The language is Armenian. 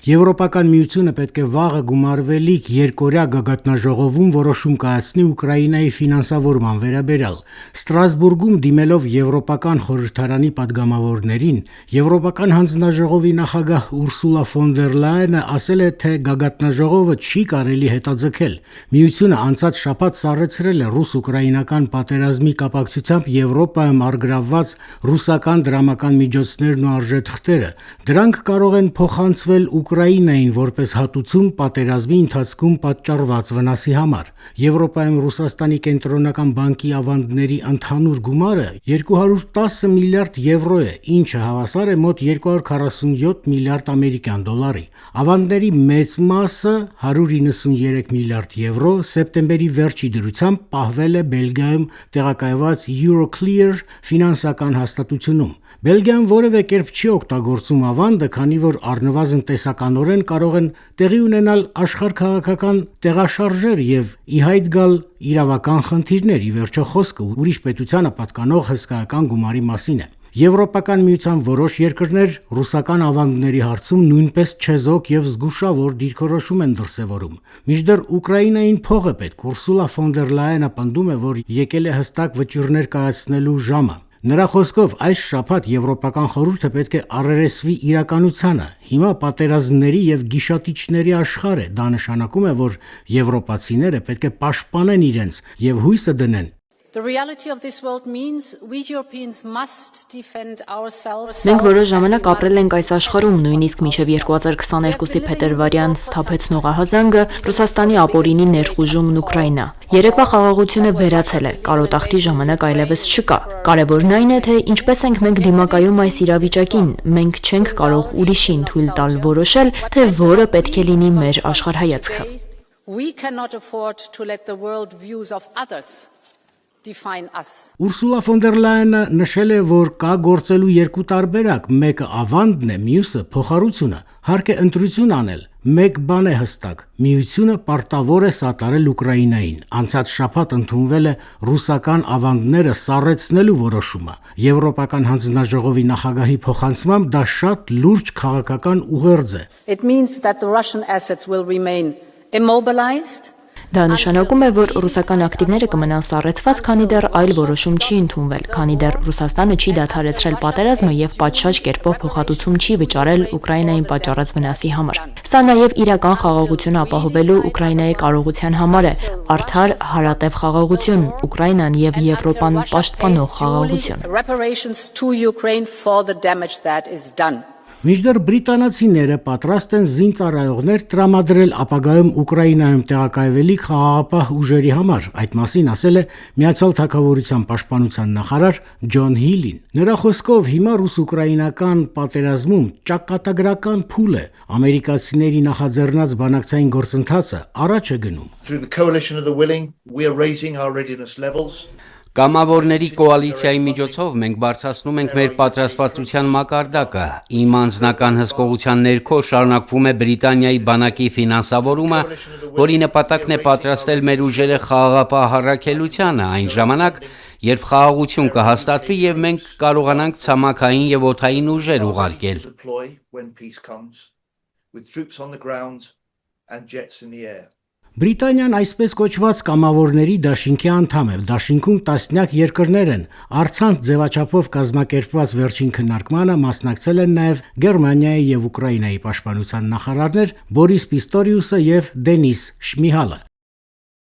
Եվրոպական միությունը պետք է վաղը գումարվելիք երկօրյա գագաթնաժողովում որոշում կայացնի Ուկրաինայի ֆինանսավորման վերաբերյալ։ Ստրասբուրգում դիմելով Եվրոպական խորհրդարանի պատգամավորներին, Եվրոպական հանձնաժողովի նախագահ Ուրսուլա ֆոն դեր Լայենը ասել է, թե գագաթնաժողովը չի կարելի հետաձգել։ Միությունը անցած շաբաթ սառեցրել է ռուս-ուկրաինական պատերազմի կապակցությամբ Եվրոպայում առգրավված ռուսական դրամական միջոցներն ու արժեթղթերը։ Դրանք կարող են փոխանցվել Ուկրաինային որպես հատուցում պատերազմի ընթացքում պատճառված վնասի համար։ Եվրոպայում Ռուսաստանի կենտրոնական բանկի ավանդների ընդհանուր գումարը 210 միլիարդ եվրո է, ինչը հավասար է մոտ 247 միլիարդ ամերիկյան դոլարի։ Ավանդների մեծ մասը 193 միլիարդ եվրո սեպտեմբերի վերջի դրությամբ պահվել է Բելգիայում տեղակայված Euroclear ֆինանսական հաստատությունում։ Բելգիան որևէ կերպ չի օգտագործում ավանդը, քանի որ առնվազն տեսականորեն կարող են տեղի ունենալ աշխարհքաղաքական տեղաշարժեր եւ ի հայտ գալ իրավական խնդիրներ, ի վերջո խոսքը ուրիշ պետությանը պատկանող հսկայական գումարի մասին է։ Եվրոպական միության որոշ երկրներ ռուսական ավանդների հարցում նույնպես չեզոք եւ զգուշավոր դիրքորոշում են դրսեւորում։ Մինչդեռ Ուկրաինային փող է պետք, Ուրսուլա ֆոն դեր Լայենը պնդում է, որ եկել է հստակ վճիռներ կայացնելու ժամը։ Նրա խոսքով այս շաբաթ Եվրոպական խորհուրդը պետք է առերեսվի իրականությանը։ Հիմա պատերազմների եւ գիշատիչների աշխարհ է։ Դա նշանակում է, որ եվրոպացիները պետք է պաշտպանեն իրենց եւ հույսը դնեն։ Մենք որոշ ժամանակ ապրել ենք այս աշխարհում, նույնիսկ մինչև 2022-ի փետրվարյան սթափեց նողահազանգը, Ռուսաստանի ապօրինի ներխուժումն Ուկրաինա։ Երեկվա խաղաղությունը վերացել է, կարոտախտի ժամանակ այլևս չկա։ Կարևորն այն է, թե ինչպես ենք մենք դիմակայում այս իրավիճակին։ Մենք չենք կարող ուրիշին թույլ տալ որոշել, թե որը պետք է լինի մեր աշխարհայացքը։ Ուրսուլա ֆոն դեր Լայենը նշել է, որ կա գործելու երկու տարբերակ, մեկը ավանդն է, մյուսը փոխառությունը։ Հարկ է ընտրություն անել։ Մեկ բան է հստակ՝ միությունը պարտավոր է սատարել Ուկրաինային։ Անցած շաբաթ ընդունվել է ռուսական ավանդները սառեցնելու որոշումը։ Եվրոպական հանձնաժողովի նախագահի փոխանցմամբ դա շատ լուրջ քաղաքական ուղերձ է։ Դա նշանակում է, որ ռուսական ակտիվները կմնան սառեցված, քանի դեռ այլ որոշում չի ընդունվել, քանի դեռ Ռուսաստանը չի դադարեցրել պատերազմը եւ պատշաճ կերպով փոխհատուցում չի վճարել Ուկրաինային պատճառած վնասի համար։ Սա նաեւ իրական խաղաղություն ապահովելու Ուկրաինայի կարողության համար է, արդար հարատև խաղաղություն, Ուկրաինան եւ Եվրոպան պաշտպանող խաղաղություն։ Մինչդեռ բրիտանացիները պատրաստ են զինծառայողներ տրամադրել ապագայում Ուկրաինայում տեղակայվելիք խաղաղապահ ուժերի համար։ Այդ մասին ասել է Միացյալ Թագավորության պաշտպանության նախարար Ջոն Հիլին։ Նրա խոսքով հիմա ռուս-ուկրաինական պատերազմում ճակատագրական փուլ է։ Ամերիկացիների նախաձեռնած բանակցային գործընթացը առաջ է գնում։ Կամավորների կոալիցիայի միջոցով մենք բարձրացնում ենք մեր պատրաստվածության մակարդակը։ Իմ անձնական հսկողության ներքո շարունակվում է Բրիտանիայի բանակի ֆինանսավորումը, որի նպատակն է պատրաստել մեր ուժերը խաղաղապահ առաքելությանը այն ժամանակ, երբ խաղաղություն կհաստատվի եւ մենք կարողանանք ցամաքային եւ օդային ուժեր ուղարկել։ Բրիտանիան այսպես կոչված կամավորների դաշինքի անդամ է։ Դաշինքում տասնյակ երկրներ են։ Առցանց ձևաչափով կազմակերպված վերջին քննարկմանը մասնակցել են նաև Գերմանիայի եւ Ուկրաինայի պաշտպանության նախարարներ Բորիս Պիստորիուսը եւ Դենիս Շմիհալը։